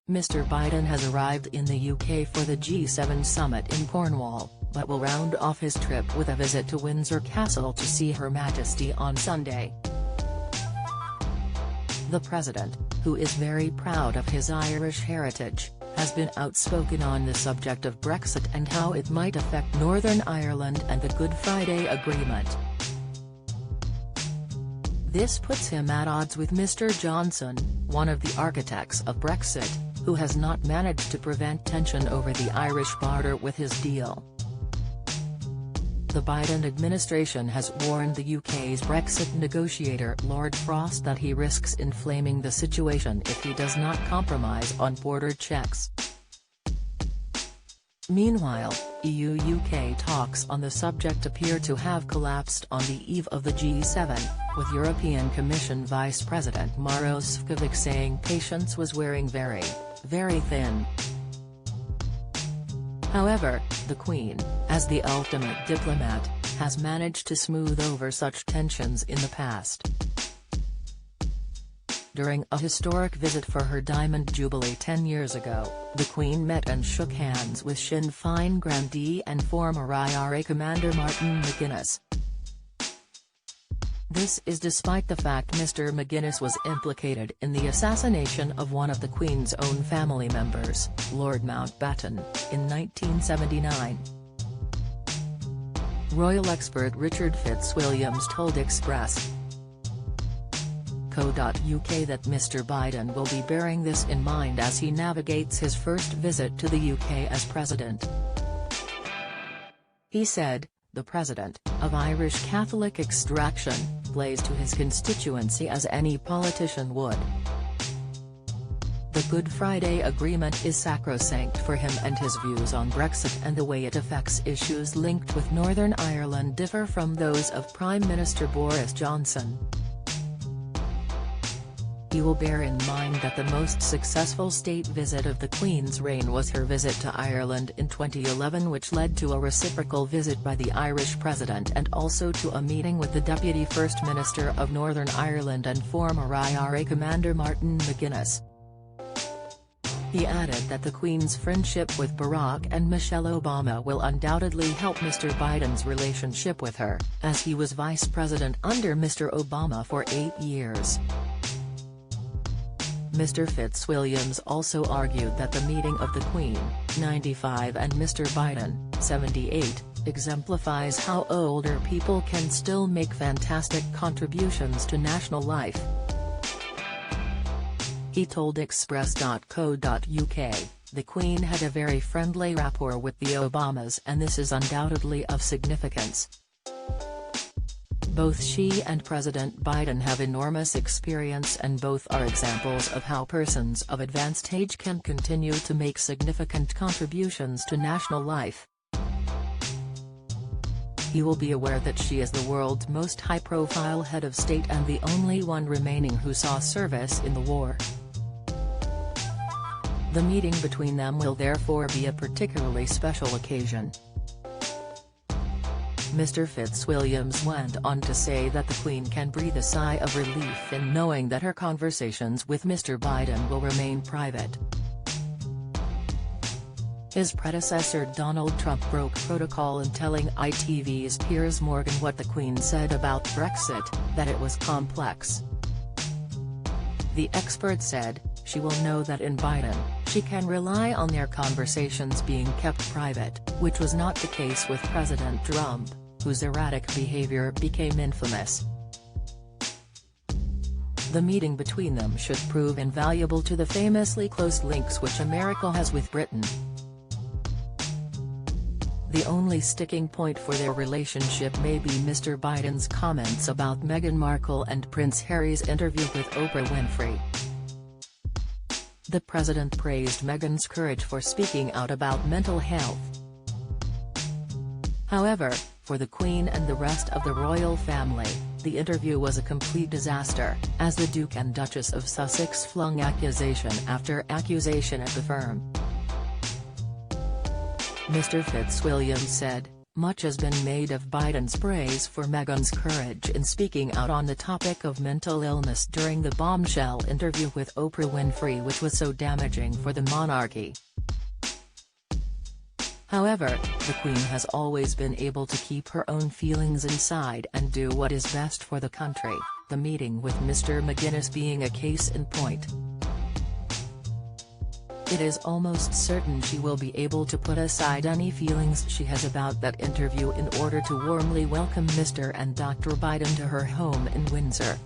Mr. Biden has arrived in the UK for the G7 summit in Cornwall, but will round off his trip with a visit to Windsor Castle to see Her Majesty on Sunday. The president, who is very proud of his Irish heritage, has been outspoken on the subject of Brexit and how it might affect Northern Ireland and the Good Friday Agreement. This puts him at odds with Mr. Johnson, one of the architects of Brexit, who has not managed to prevent tension over the Irish border with his deal. The Biden administration has warned the UK's Brexit negotiator Lord Frost that he risks inflaming the situation if he does not compromise on border checks. Meanwhile, EU-UK talks on the subject appear to have collapsed on the eve of the G7, with European Commission Vice President Maroš Šefčovič saying patience was wearing very, very thin. However, the Queen, as the ultimate diplomat, has managed to smooth over such tensions in the past. During a historic visit for her Diamond Jubilee 10 years ago, the Queen met and shook hands with Sinn Féin grandee and former IRA commander Martin McGuinness. This is despite the fact Mr. McGuinness was implicated in the assassination of one of the Queen's own family members, Lord Mountbatten, in 1979. Royal expert Richard Fitzwilliams told Express.co.uk that Mr. Biden will be bearing this in mind as he navigates his first visit to the UK as president. He said, "The president, of Irish Catholic extraction, plays to his constituency as any politician would. The Good Friday Agreement is sacrosanct for him, and his views on Brexit and the way it affects issues linked with Northern Ireland differ from those of Prime Minister Boris Johnson. He will bear in mind that the most successful state visit of the Queen's reign was her visit to Ireland in 2011, which led to a reciprocal visit by the Irish President and also to a meeting with the Deputy First Minister of Northern Ireland and former IRA commander Martin McGuinness." He added that the Queen's friendship with Barack and Michelle Obama will undoubtedly help Mr. Biden's relationship with her, as he was vice president under Mr. Obama for 8 years. Mr. Fitzwilliams also argued that the meeting of the Queen, 95 and Mr. Biden, 78, exemplifies how older people can still make fantastic contributions to national life. He told Express.co.uk, "The Queen had a very friendly rapport with the Obamas, and this is undoubtedly of significance. Both she and President Biden have enormous experience, and both are examples of how persons of advanced age can continue to make significant contributions to national life. He will be aware that she is the world's most high-profile head of state and the only one remaining who saw service in the war. The meeting between them will therefore be a particularly special occasion." Mr. Fitzwilliams went on to say that the Queen can breathe a sigh of relief in knowing that her conversations with Mr. Biden will remain private. His predecessor Donald Trump broke protocol in telling ITV's Piers Morgan what the Queen said about Brexit, that it was complex. The expert said, "She will know that in Biden, she can rely on their conversations being kept private, which was not the case with President Trump, whose erratic behavior became infamous." The meeting between them should prove invaluable to the famously close links which America has with Britain. The only sticking point for their relationship may be Mr. Biden's comments about Meghan Markle and Prince Harry's interview with Oprah Winfrey. The president praised Meghan's courage for speaking out about mental health. However, for the Queen and the rest of the royal family, the interview was a complete disaster, as the Duke and Duchess of Sussex flung accusation after accusation at the firm. Mr. Fitzwilliams said, Much has been made of Biden's praise for Meghan's courage in speaking out on the topic of mental illness during the bombshell interview with Oprah Winfrey, which was so damaging for the monarchy. However, the Queen has always been able to keep her own feelings inside and do what is best for the country, the meeting with Mr. McGuinness being a case in point. It is almost certain she will be able to put aside any feelings she has about that interview in order to warmly welcome Mr. and Dr. Biden to her home in Windsor.